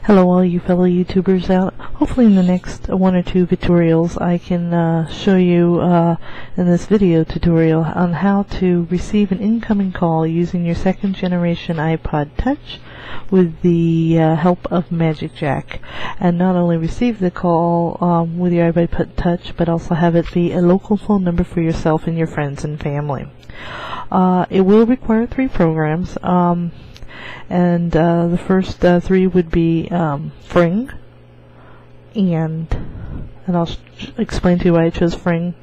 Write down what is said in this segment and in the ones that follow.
Hello all you fellow YouTubers out. Hopefully in the next one or two tutorials I can show you in this video tutorial on how to receive an incoming call using your second generation iPod Touch with the help of Magic Jack, and not only receive the call with your iPod Touch, but also have it be a local phone number for yourself and your friends and family. It will require 3 programs. And the first 3 would be Fring, and I'll explain to you why I chose Fring,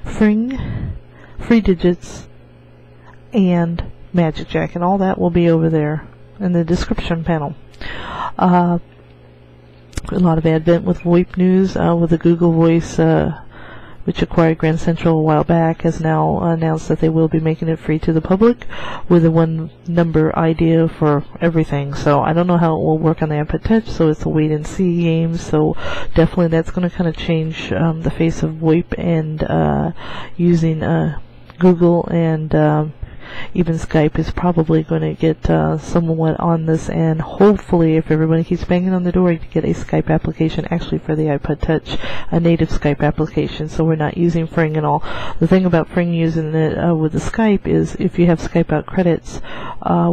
Free Digits, and Magic Jack, and all that will be over there in the description panel. A lot of advent with VoIP news, with the Google Voice, which acquired Grand Central a while back, has now announced that they will be making it free to the public with a one number idea for everything. So I don't know how it will work on the iPod Touch, so it's a wait and see game. So definitely that's going to kind of change the face of VoIP and using Google, and even Skype is probably going to get somewhat on this, and hopefully if everybody keeps banging on the door, you can get a Skype application actually for the iPod Touch, a native Skype application, so we're not using Fring and all. The thing about Fring using it with the Skype is if you have Skype out credits,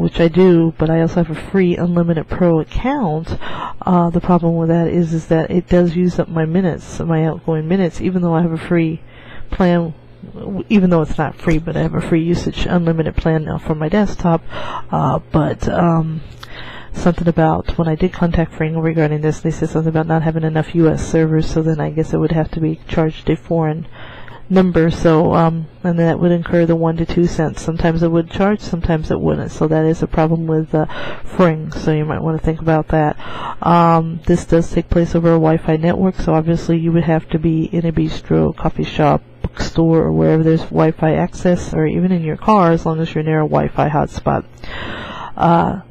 which I do, but I also have a free Unlimited Pro account, the problem with that is that it does use up my minutes, my outgoing minutes, even though I have a free plan. Even though it's not free, but I have a free usage unlimited plan now for my desktop. But something about when I did contact Fring regarding this, they said something about not having enough US servers, so then I guess it would have to be charged a foreign number, so and that would incur the 1 to 2 cents. Sometimes it would charge, sometimes it wouldn't, so that is a problem with Fring, so you might want to think about that. This does take place over a Wi-Fi network, so obviously you would have to be in a bistro, coffee shop, bookstore, or wherever there's Wi-Fi access, or even in your car, as long as you're near a Wi-Fi hotspot.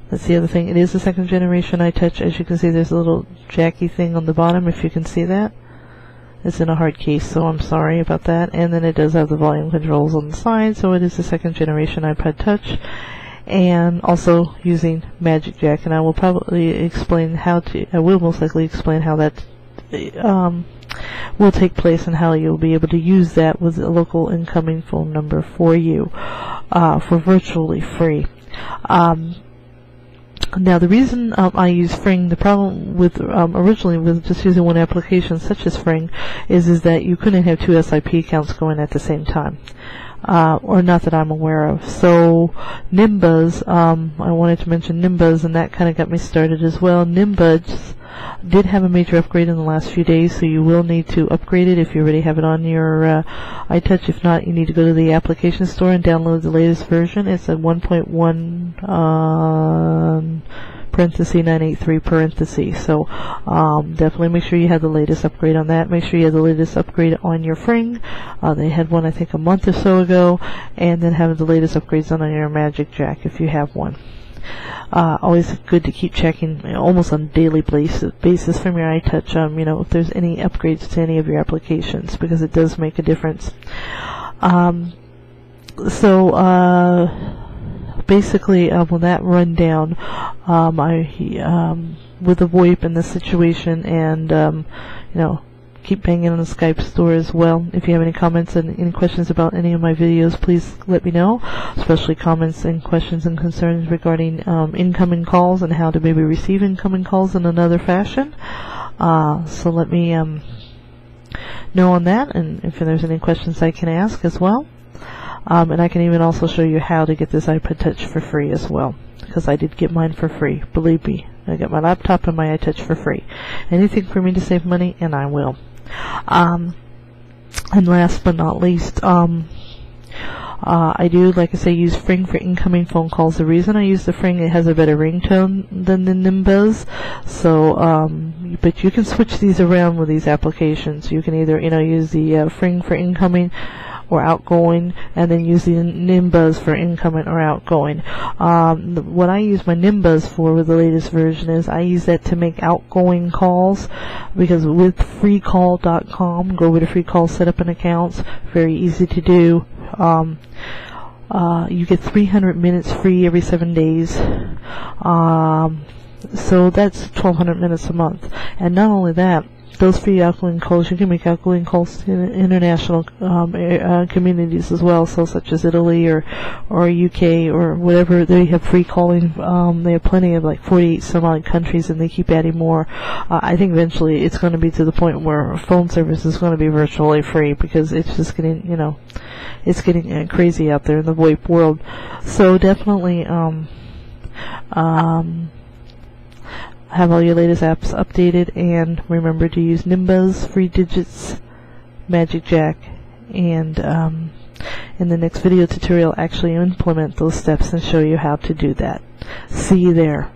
That's the other thing. It is the second generation iTouch. As you can see, there's a little jacky thing on the bottom, if you can see that. It's in a hard case, so I'm sorry about that. And then it does have the volume controls on the side, so it is the second generation iPod Touch, and also using Magic Jack. And I will probably explain how to, I will most likely explain how that will take place and how you'll be able to use that with a local incoming phone number for you for virtually free. Now, the reason I use Fring, the problem with originally with just using one application such as Fring is that you couldn't have 2 SIP accounts going at the same time, or not that I'm aware of. So Nimbuzz, I wanted to mention Nimbuzz, and that kind of got me started as well. Nimbuzz did have a major upgrade in the last few days, so you will need to upgrade it if you already have it on your iTouch. If not, you need to go to the application store and download the latest version. It's a 1.1 parenthesis 983 parenthesis. So definitely make sure you have the latest upgrade on that. Make sure you have the latest upgrade on your Fring. They had one I think a month or so ago, and then have the latest upgrades on your Magic Jack if you have one. Always good to keep checking almost on a daily basis from your iTouch, if there's any upgrades to any of your applications, because it does make a difference. Basically, with that rundown, with the VoIP and the situation, and keep banging on the Skype store as well. If you have any comments and any questions about any of my videos, please let me know, especially comments and questions and concerns regarding incoming calls and how to maybe receive incoming calls in another fashion. So let me know on that, and if there's any questions I can ask as well. And I can even also show you how to get this iPod Touch for free as well, because I did get mine for free. Believe me, I got my laptop and my iTouch for free. Anything for me to save money, and I will. And last but not least, I do, like I say, use Fring for incoming phone calls. The reason I use the Fring, it has a better ringtone than the Nimbuzz. So, but you can switch these around with these applications. You can either, use the Fring for incoming or outgoing, and then use the Nimbuzz for incoming or outgoing. What I use my Nimbuzz for with the latest version is I use that to make outgoing calls, because with freecall.com, go over to free call, set up an account, very easy to do. You get 300 minutes free every 7 days. So that's 1,200 minutes a month. And not only that, those free outgoing calls, you can make outgoing calls to international communities as well, so such as Italy or UK or whatever. They have free calling. They have plenty of, like, 48 some odd countries, and they keep adding more. I think eventually it's going to be to the point where phone service is going to be virtually free, because it's just getting, you know, it's getting crazy out there in the VoIP world. So definitely have all your latest apps updated, and remember to use Nimbuzz, Free Digits, Magic Jack, and in the next video tutorial actually implement those steps and show you how to do that. See you there.